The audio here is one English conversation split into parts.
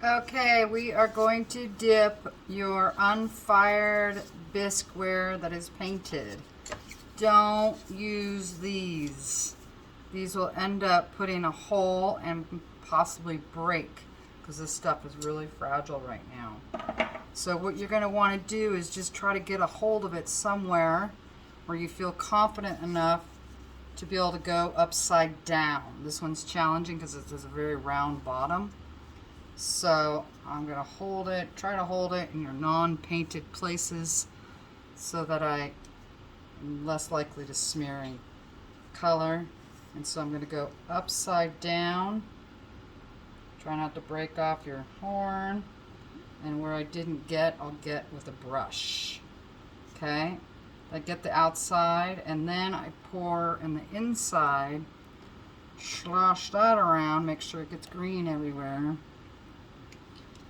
Okay, we are going to dip your unfired bisqueware that is painted. Don't use these. These will end up putting a hole and possibly break because this stuff is really fragile right now. So what you're going to want to do is just try to get a hold of it somewhere where you feel confident enough to be able to go upside down. This one's challenging because it has a very round bottom. So I'm going to hold it, try to hold it in your non-painted places so that I'm less likely to smear any color. And so I'm going to go upside down. Try not to break off your horn. And where I didn't get, I'll get with a brush. Okay? I get the outside and then I pour in the inside, slosh that around, make sure it gets green everywhere,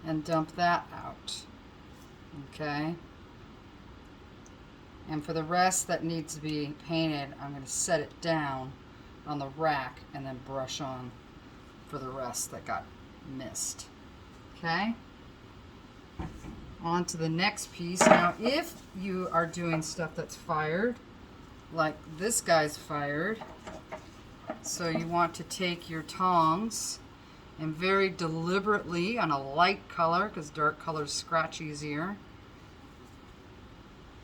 and dump that out. Okay? And for the rest that needs to be painted, I'm going to set it down on the rack and then brush on for the rest that got missed. Okay? On to the next piece. Now, if you are doing stuff that's fired, like this guy's fired, so you want to take your tongs and very deliberately on a light color, because dark colors scratch easier,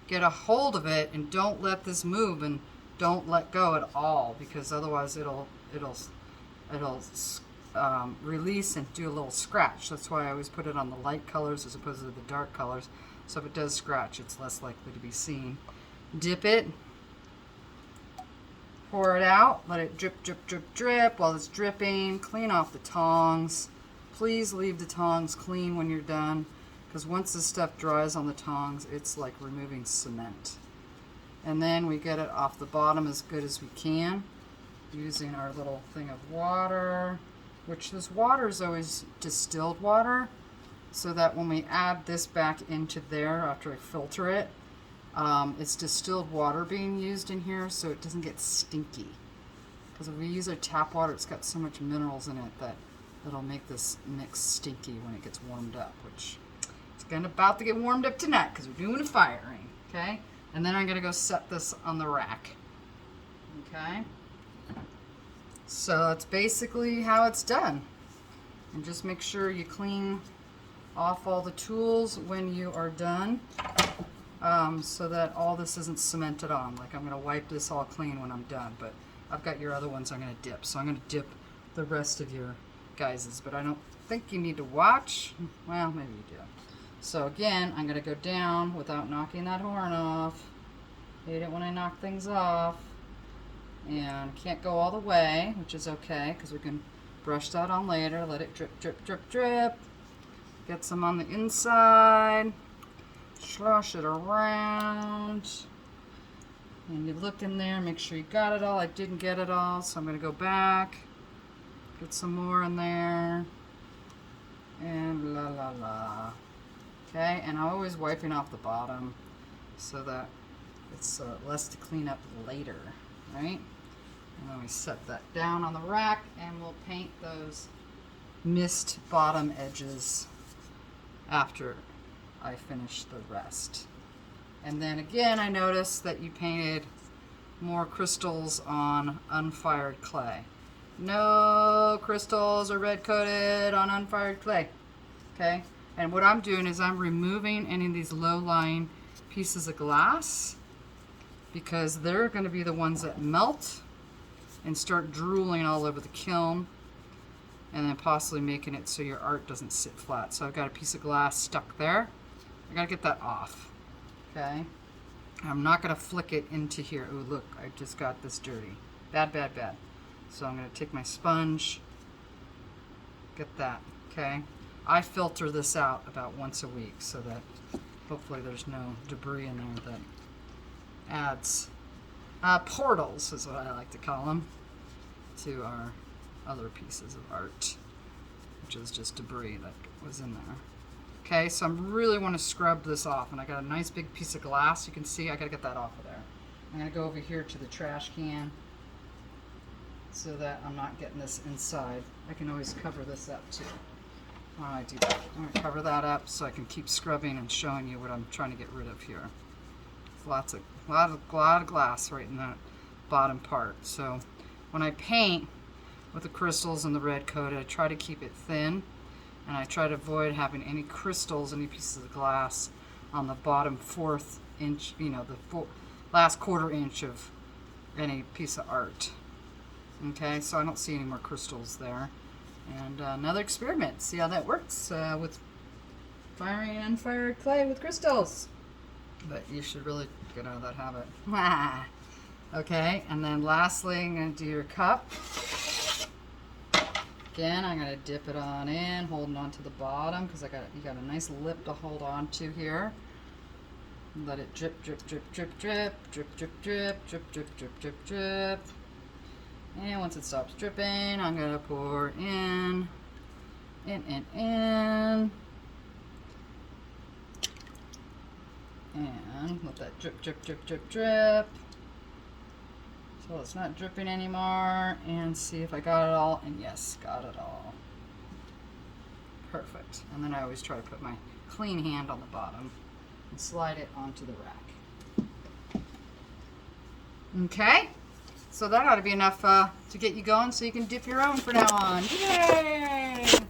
get a hold of it and don't let this move and don't let go at all, because otherwise it'll release and do a little scratch. That's why I always put it on the light colors as opposed to the dark colors. So if it does scratch, it's less likely to be seen. Dip it, pour it out, let it drip, drip, drip, drip. While it's dripping, clean off the tongs. Please leave the tongs clean when you're done, because once this stuff dries on the tongs, it's like removing cement. And then we get it off the bottom as good as we can using our little thing of water, which this water is always distilled water, so that when we add this back into there after I filter it, it's distilled water being used in here, so it doesn't get stinky. Because if we use our tap water, it's got so much minerals in it that it'll make this mix stinky when it gets warmed up, which it's about to get warmed up tonight because we're doing a firing, okay? And then I'm going to go set this on the rack, okay? So that's basically how it's done. And just make sure you clean off all the tools when you are done, so that all this isn't cemented on. Like, I'm going to wipe this all clean when I'm done, but I've got your other ones I'm going to dip. So I'm going to dip the rest of your guys's, but I don't think you need to watch. Well, maybe you do. So again, I'm going to go down without knocking that horn off. Hate it when I knock things off. And can't go all the way, which is okay, because we can brush that on later. Let it drip, drip, drip, drip. Get some on the inside. Slosh it around. And you look in there, make sure you got it all. I didn't get it all, so I'm going to go back. Get some more in there. And la la la. Okay, and I'm always wiping off the bottom so that it's less to clean up later, right? And then we set that down on the rack and we'll paint those missed bottom edges after I finish the rest. And then again, I noticed that you painted more crystals on unfired clay. No crystals are red coated on unfired clay, okay? And what I'm doing is I'm removing any of these low-lying pieces of glass, because they're going to be the ones that melt and start drooling all over the kiln, and then possibly making it so your art doesn't sit flat. So I've got a piece of glass stuck there. I got to get that off, okay? I'm not going to flick it into here. Oh, look, I just got this dirty. Bad, bad, bad. So I'm going to take my sponge, get that, okay? I filter this out about once a week so that hopefully there's no debris in there that adds portals, is what I like to call them, to our other pieces of art, which is just debris that was in there. Okay, so I really want to scrub this off, and I got a nice big piece of glass. You can see I got to get that off of there. I'm going to go over here to the trash can so that I'm not getting this inside. I can always cover this up too. Why don't I do that? I'm going to cover that up so I can keep scrubbing and showing you what I'm trying to get rid of here. There's a lot of glass right in that bottom part. So when I paint with the crystals and the red coat, I try to keep it thin, and I try to avoid having any crystals, any pieces of glass on the bottom 1/4 inch, you know, the last 1/4 inch of any piece of art. Okay, so I don't see any more crystals there. And another experiment, see how that works with firing unfired clay with crystals. But you should really get out of that habit. Okay, and then lastly, I'm going to do your cup. Again, I'm going to dip it on in, holding on to the bottom because you got a nice lip to hold on to here. Let it drip, drip, drip, drip, drip, drip, drip, drip, drip, drip, drip, drip, drip. And once it stops dripping, I'm going to pour in. And let that drip, drip, drip, drip, drip. So it's not dripping anymore. And see if I got it all. And yes, got it all. Perfect. And then I always try to put my clean hand on the bottom and slide it onto the rack. Okay. So that ought to be enough to get you going so you can dip your own from now on. Yay!